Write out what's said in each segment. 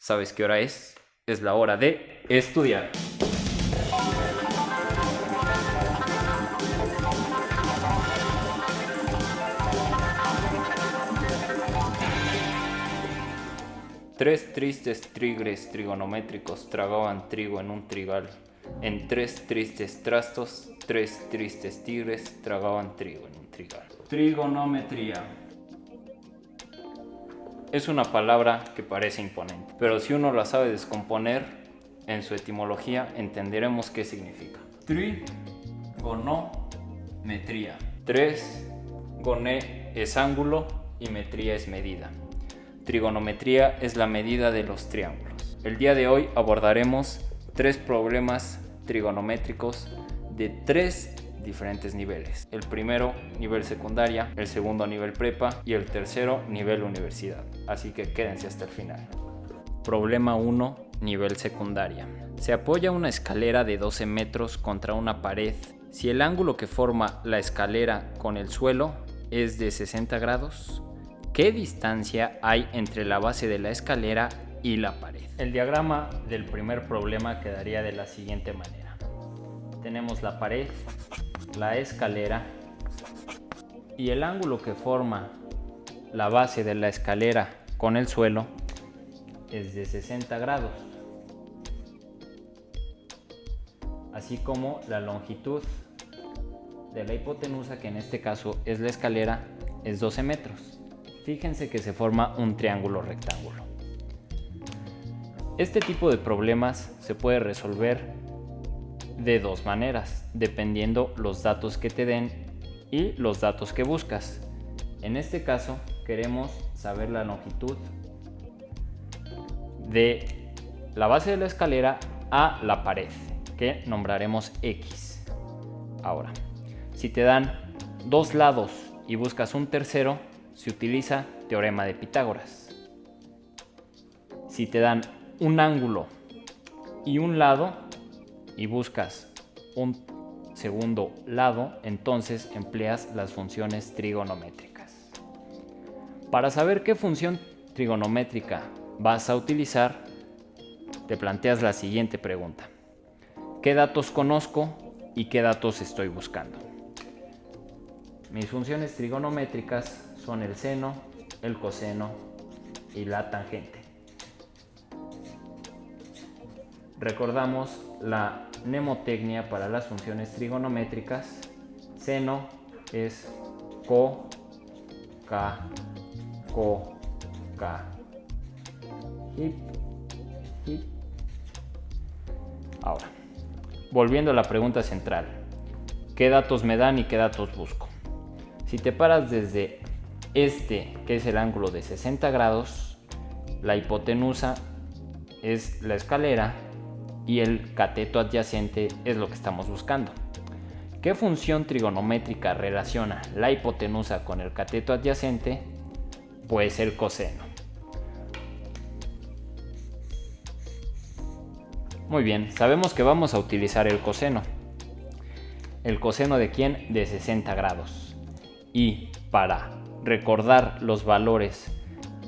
¿Sabes qué hora es? Es la hora de estudiar. Tres tristes tigres trigonométricos tragaban trigo en un trigal. En tres tristes trastos, tres tristes tigres tragaban trigo en un trigal. Trigonometría. Es una palabra que parece imponente, pero si uno la sabe descomponer en su etimología, entenderemos qué significa. Trigonometría. Tres, goné es ángulo y metría es medida. Trigonometría es la medida de los triángulos. El día de hoy abordaremos tres problemas trigonométricos de tres diferentes niveles. El primero, nivel secundaria, el segundo, nivel prepa y el tercero, nivel universidad. Así que quédense hasta el final. Problema 1, nivel secundaria. Se apoya una escalera de 12 metros contra una pared. Si el ángulo que forma la escalera con el suelo es de 60 grados, ¿qué distancia hay entre la base de la escalera y la pared? El diagrama del primer problema quedaría de la siguiente manera. Tenemos la pared, la escalera y el ángulo que forma la base de la escalera con el suelo es de 60 grados, así como la longitud de la hipotenusa, que en este caso es la escalera, es 12 metros. Fíjense que se forma un triángulo rectángulo. Este tipo de problemas se puede resolver de dos maneras, dependiendo los datos que te den y los datos que buscas. En este caso, queremos saber la longitud de la base de la escalera a la pared, que nombraremos X. Ahora, si te dan dos lados y buscas un tercero, se utiliza teorema de Pitágoras. Si te dan un ángulo y un lado y buscas un segundo lado, entonces empleas las funciones trigonométricas. Para saber qué función trigonométrica vas a utilizar, te planteas la siguiente pregunta: ¿qué datos conozco y qué datos estoy buscando? Mis funciones trigonométricas son el seno, el coseno y la tangente. Recordamos la mnemotecnia para las funciones trigonométricas. Seno es co, ca, co, ca. Hip, hip. Ahora, volviendo a la pregunta central, ¿qué datos me dan y qué datos busco? Si te paras desde este, que es el ángulo de 60 grados, la hipotenusa es la escalera y el cateto adyacente es lo que estamos buscando. ¿Qué función trigonométrica relaciona la hipotenusa con el cateto adyacente? Pues el coseno. Muy bien, sabemos que vamos a utilizar el coseno. ¿El coseno de quién? De 60 grados. Y para recordar los valores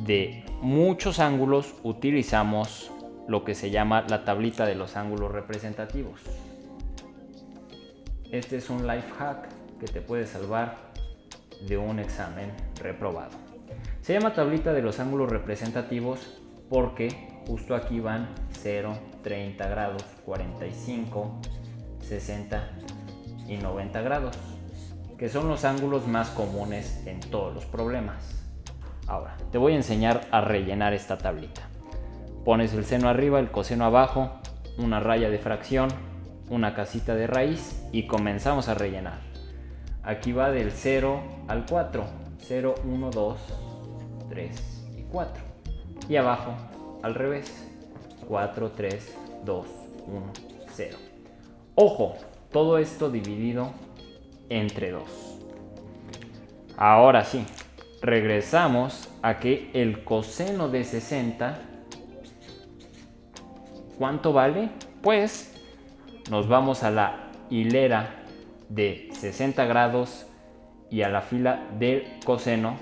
de muchos ángulos utilizamos lo que se llama la tablita de los ángulos representativos. Este es un life hack que te puede salvar de un examen reprobado. Se llama tablita de los ángulos representativos porque justo aquí van 0, 30 grados, 45, 60 y 90 grados, que son los ángulos más comunes en todos los problemas. Ahora, te voy a enseñar a rellenar esta tablita. Pones el seno arriba, el coseno abajo, una raya de fracción, una casita de raíz y comenzamos a rellenar. Aquí va del 0 al 4. 0, 1, 2, 3 y 4. Y abajo, al revés. 4, 3, 2, 1, 0. Ojo, todo esto dividido entre 2. Ahora sí, regresamos a que el coseno de 60, ¿cuánto vale? Pues nos vamos a la hilera de 60 grados y a la fila del coseno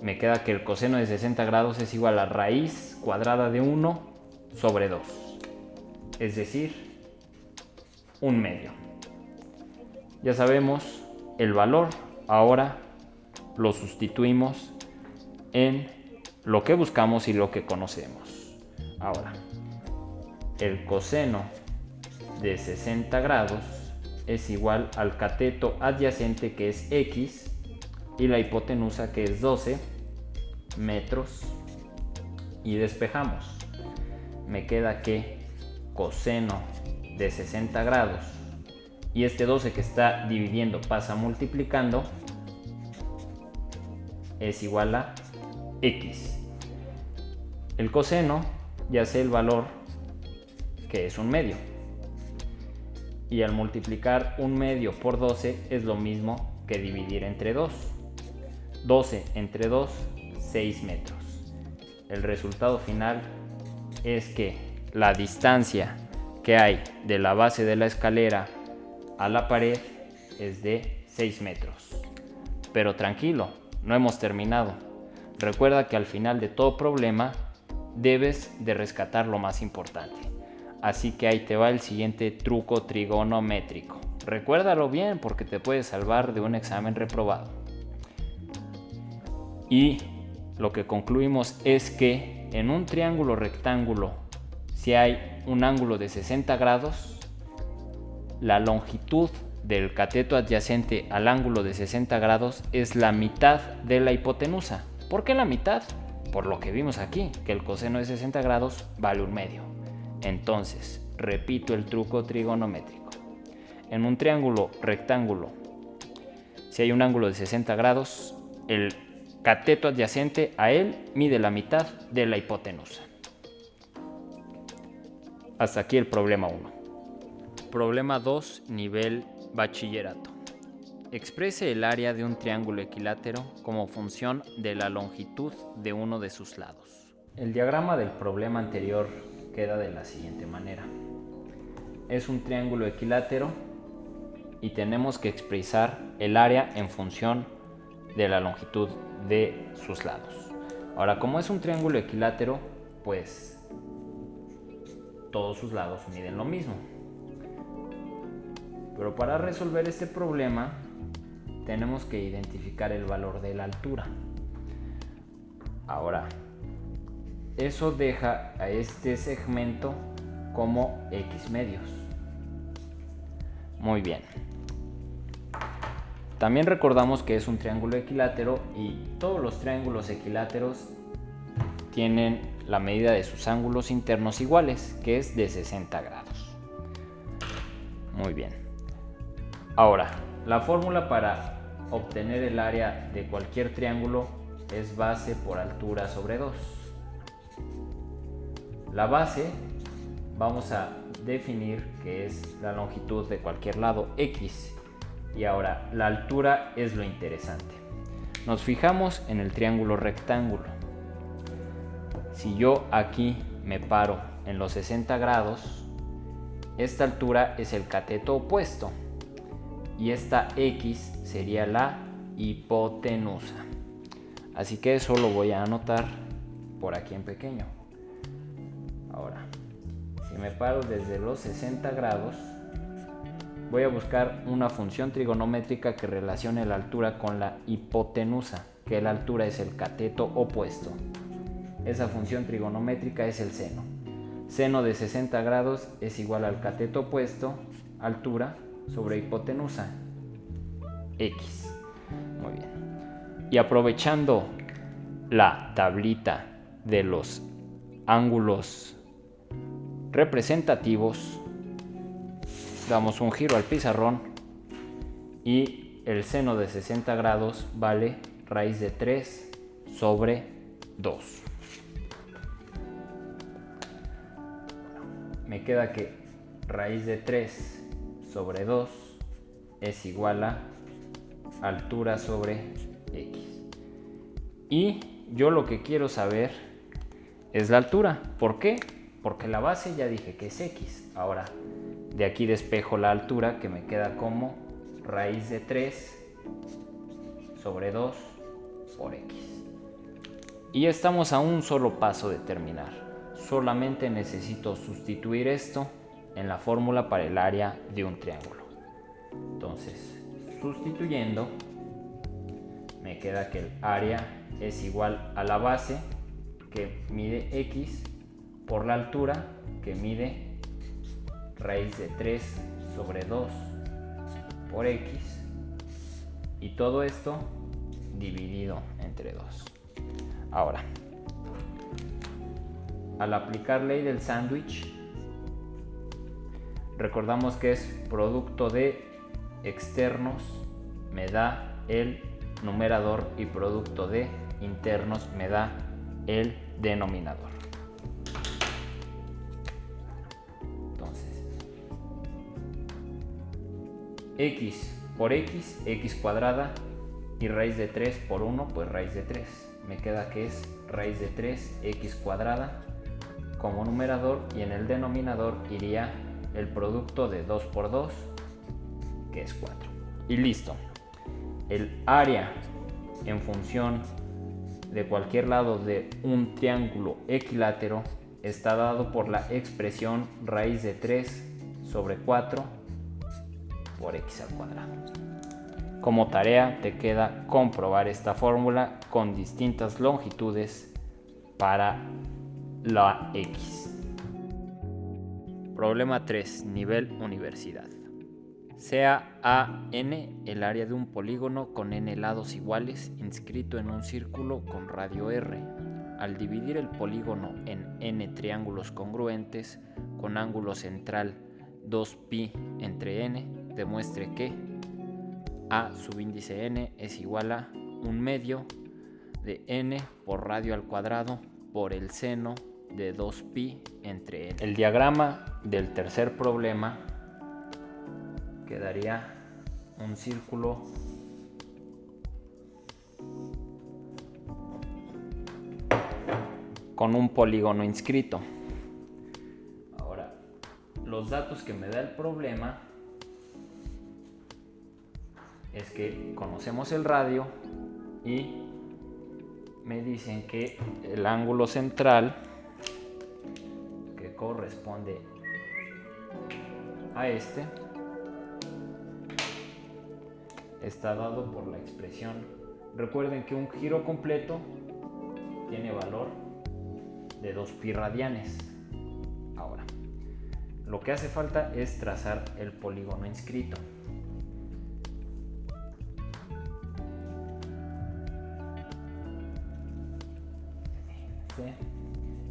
me queda que el coseno de 60 grados es igual a raíz cuadrada de 1 sobre 2. Es decir, 1/2. Ya sabemos el valor, ahora lo sustituimos en lo que buscamos y lo que conocemos. Ahora, el coseno de 60 grados es igual al cateto adyacente, que es x, y la hipotenusa, que es 12 metros, y despejamos. Me queda que coseno de 60 grados y este 12 que está dividiendo pasa multiplicando es igual a x. El coseno, ya sé el valor, que es 1/2, y al multiplicar 1/2 por 12 es lo mismo que dividir entre 2. 12 entre 2, 6 metros. El resultado final es que la distancia que hay de la base de la escalera a la pared es de 6 metros. Pero tranquilo, no hemos terminado. Recuerda que al final de todo problema debes de rescatar lo más importante. Así que ahí te va el siguiente truco trigonométrico. Recuérdalo bien porque te puede salvar de un examen reprobado. Y lo que concluimos es que en un triángulo rectángulo, si hay un ángulo de 60 grados, la longitud del cateto adyacente al ángulo de 60 grados es la mitad de la hipotenusa. ¿Por qué la mitad? Por lo que vimos aquí, que el coseno de 60 grados vale 1/2. Entonces, repito el truco trigonométrico. En un triángulo rectángulo, si hay un ángulo de 60 grados, el cateto adyacente a él mide la mitad de la hipotenusa. Hasta aquí el problema 1. Problema 2, nivel bachillerato. Exprese el área de un triángulo equilátero como función de la longitud de uno de sus lados. El diagrama del problema anterior queda de la siguiente manera. Es un triángulo equilátero y tenemos que expresar el área en función de la longitud de sus lados. Ahora, como es un triángulo equilátero, pues todos sus lados miden lo mismo. Pero para resolver este problema tenemos que identificar el valor de la altura. Ahora, eso deja a este segmento como x medios. Muy bien. También recordamos que es un triángulo equilátero y todos los triángulos equiláteros tienen la medida de sus ángulos internos iguales, que es de 60 grados. Muy bien. Ahora, la fórmula para obtener el área de cualquier triángulo es base por altura sobre 2. La base vamos a definir que es la longitud de cualquier lado, x. Y ahora, la altura es lo interesante. Nos fijamos en el triángulo rectángulo. Si yo aquí me paro en los 60 grados, esta altura es el cateto opuesto y esta x sería la hipotenusa. Así que eso lo voy a anotar por aquí en pequeño. Ahora, si me paro desde los 60 grados, voy a buscar una función trigonométrica que relacione la altura con la hipotenusa, que la altura es el cateto opuesto. Esa función trigonométrica es el seno. Seno de 60 grados es igual al cateto opuesto, altura, sobre hipotenusa, x. Muy bien. Y aprovechando la tablita de los ángulos representativos, damos un giro al pizarrón y el seno de 60 grados vale raíz de 3 sobre 2. Me queda que raíz de 3 sobre 2 es igual a altura sobre x. Y yo lo que quiero saber es la altura. ¿Por qué? Porque la base ya dije que es x. Ahora, de aquí despejo la altura, que me queda como raíz de 3 sobre 2 por x. Y estamos a un solo paso de terminar. Solamente necesito sustituir esto en la fórmula para el área de un triángulo. Entonces, sustituyendo, me queda que el área es igual a la base, que mide x, por la altura, que mide raíz de 3 sobre 2 por x, y todo esto dividido entre 2. Ahora, al aplicar ley del sándwich, recordamos que es producto de externos me da el numerador y producto de internos me da el denominador. Entonces, x por x, x cuadrada, y raíz de 3 por 1, pues raíz de 3. Me queda que es raíz de 3 x cuadrada como numerador, y en el denominador iría el producto de 2 por 2, que es 4. Y listo. El área en función de cualquier lado de un triángulo equilátero está dado por la expresión raíz de 3 sobre 4 por x al cuadrado. Como tarea te queda comprobar esta fórmula con distintas longitudes para la x. Problema 3, nivel universidad. Sea AN el área de un polígono con n lados iguales inscrito en un círculo con radio R. Al dividir el polígono en n triángulos congruentes con ángulo central 2pi entre n, demuestre que A subíndice n es igual a 1/2 de n por radio al cuadrado por el seno de 2pi entre n. El diagrama del tercer problema quedaría un círculo con un polígono inscrito. Ahora, los datos que me da el problema es que conocemos el radio y me dicen que el ángulo central, que corresponde a este, está dado por la expresión. Recuerden que un giro completo tiene valor de 2pi radianes. Ahora, lo que hace falta es trazar el polígono inscrito.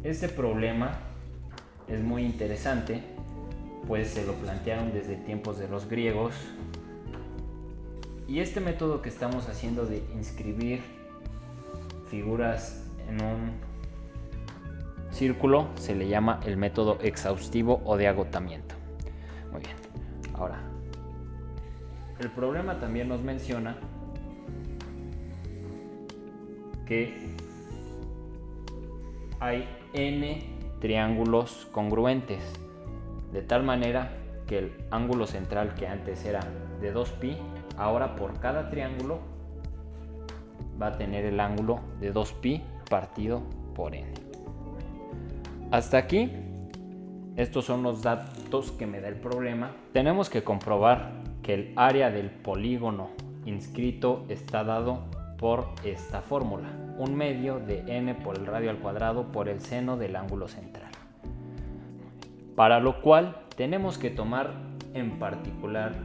Este problema es muy interesante, pues se lo plantearon desde tiempos de los griegos, y este método que estamos haciendo de inscribir figuras en un círculo se le llama el método exhaustivo o de agotamiento. Muy bien, ahora el problema también nos menciona que hay n triángulos congruentes, de tal manera que el ángulo central, que antes era de 2pi, ahora por cada triángulo va a tener el ángulo de 2pi partido por n. Hasta aquí, estos son los datos que me da el problema. Tenemos que comprobar que el área del polígono inscrito está dado por esta fórmula: 1/2 de n por el radio al cuadrado por el seno del ángulo central. Para lo cual tenemos que tomar en particular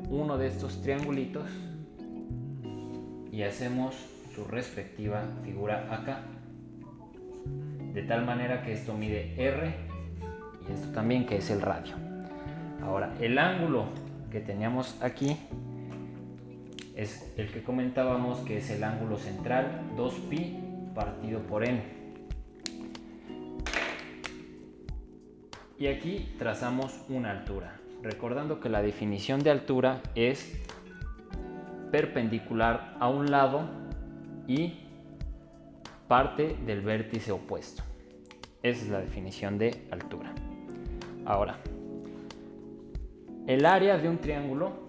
uno de estos triangulitos y hacemos su respectiva figura acá, de tal manera que esto mide r y esto también, que es el radio. Ahora, el ángulo que teníamos aquí es el que comentábamos, que es el ángulo central, 2pi partido por n. Y aquí trazamos una altura, recordando que la definición de altura es perpendicular a un lado y parte del vértice opuesto. Esa es la definición de altura. Ahora, el área de un triángulo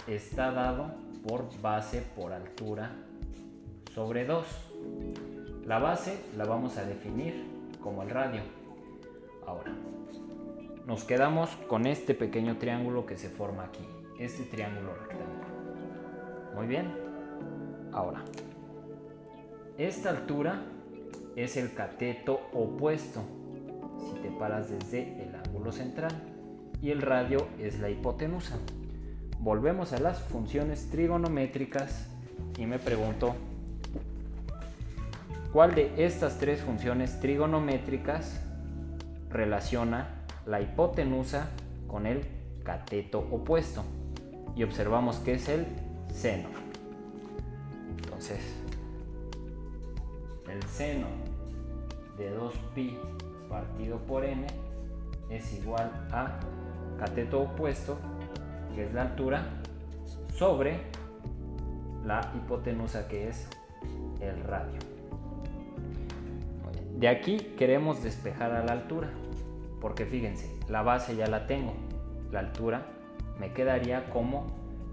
está dado por base por altura sobre 2. La base la vamos a definir como el radio. Ahora, nos quedamos con este pequeño triángulo que se forma aquí, este triángulo rectángulo. Muy bien. Ahora, esta altura es el cateto opuesto, si te paras desde el ángulo central, y el radio es la hipotenusa. Volvemos a las funciones trigonométricas y me pregunto, ¿cuál de estas tres funciones trigonométricas relaciona la hipotenusa con el cateto opuesto? Y observamos que es el seno. Entonces, el seno de 2pi partido por n es igual a cateto opuesto, que es la altura, sobre la hipotenusa, que es el radio. De aquí queremos despejar a la altura, porque fíjense, la base ya la tengo, la altura me quedaría como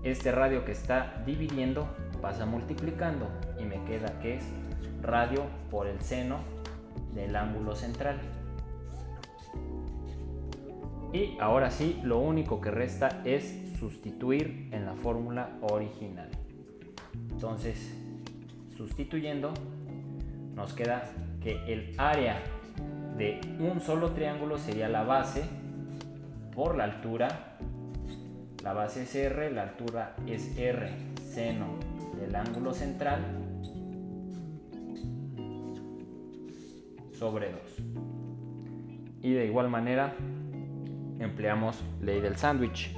este radio que está dividiendo pasa multiplicando y me queda que es radio por el seno del ángulo central. Y ahora sí, lo único que resta es sustituir en la fórmula original. Entonces, sustituyendo, nos queda que el área de un solo triángulo sería la base por la altura. La base es R, la altura es R, seno del ángulo central, sobre 2. Y de igual manera empleamos ley del sándwich,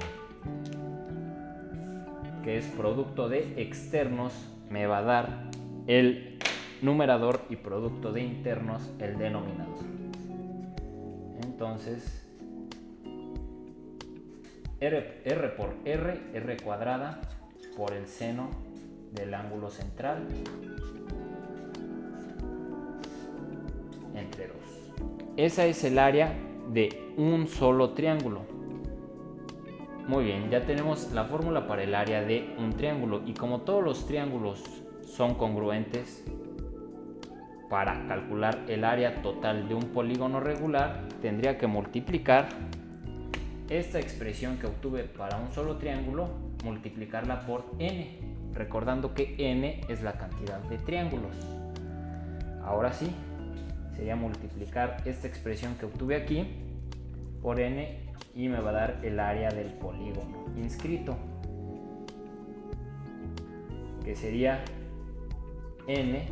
que es producto de externos me va a dar el numerador y producto de internos el denominador. Entonces, R por R cuadrada por el seno del ángulo central entre 2. Esa es el área de un solo triángulo. Muy bien, ya tenemos la fórmula para el área de un triángulo, y como todos los triángulos son congruentes, para calcular el área total de un polígono regular tendría que multiplicar esta expresión que obtuve para un solo triángulo, multiplicarla por n, recordando que n es la cantidad de triángulos. Ahora sí, sería multiplicar esta expresión que obtuve aquí por n y me va a dar el área del polígono inscrito, que sería n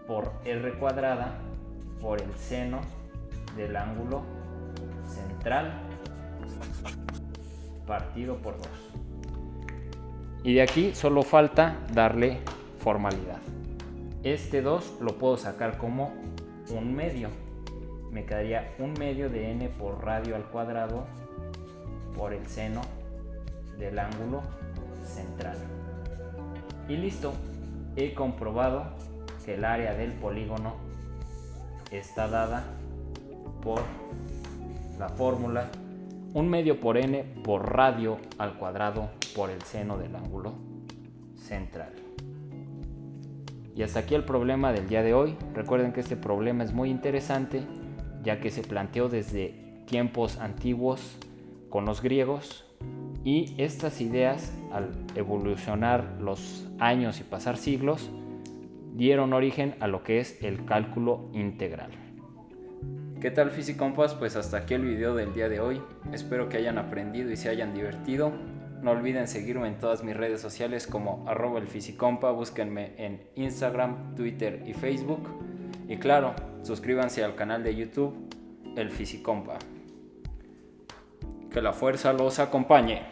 por r cuadrada por el seno del ángulo central partido por 2. Y de aquí solo falta darle formalidad. Este 2 lo puedo sacar como un medio. Me quedaría un medio de n por radio al cuadrado por el seno del ángulo central. Y listo, he comprobado que el área del polígono está dada por la fórmula un medio por n por radio al cuadrado por el seno del ángulo central. Y hasta aquí el problema del día de hoy. Recuerden que este problema es muy interesante, ya que se planteó desde tiempos antiguos con los griegos, y estas ideas, al evolucionar los años y pasar siglos, dieron origen a lo que es el cálculo integral. ¿Qué tal, Fisicompas? Pues hasta aquí el video del día de hoy. Espero que hayan aprendido y se hayan divertido. No olviden seguirme en todas mis redes sociales como @elfisicompa. Búsquenme en Instagram, Twitter y Facebook. Y claro, suscríbanse al canal de YouTube El Fisicompa. Que la fuerza los acompañe.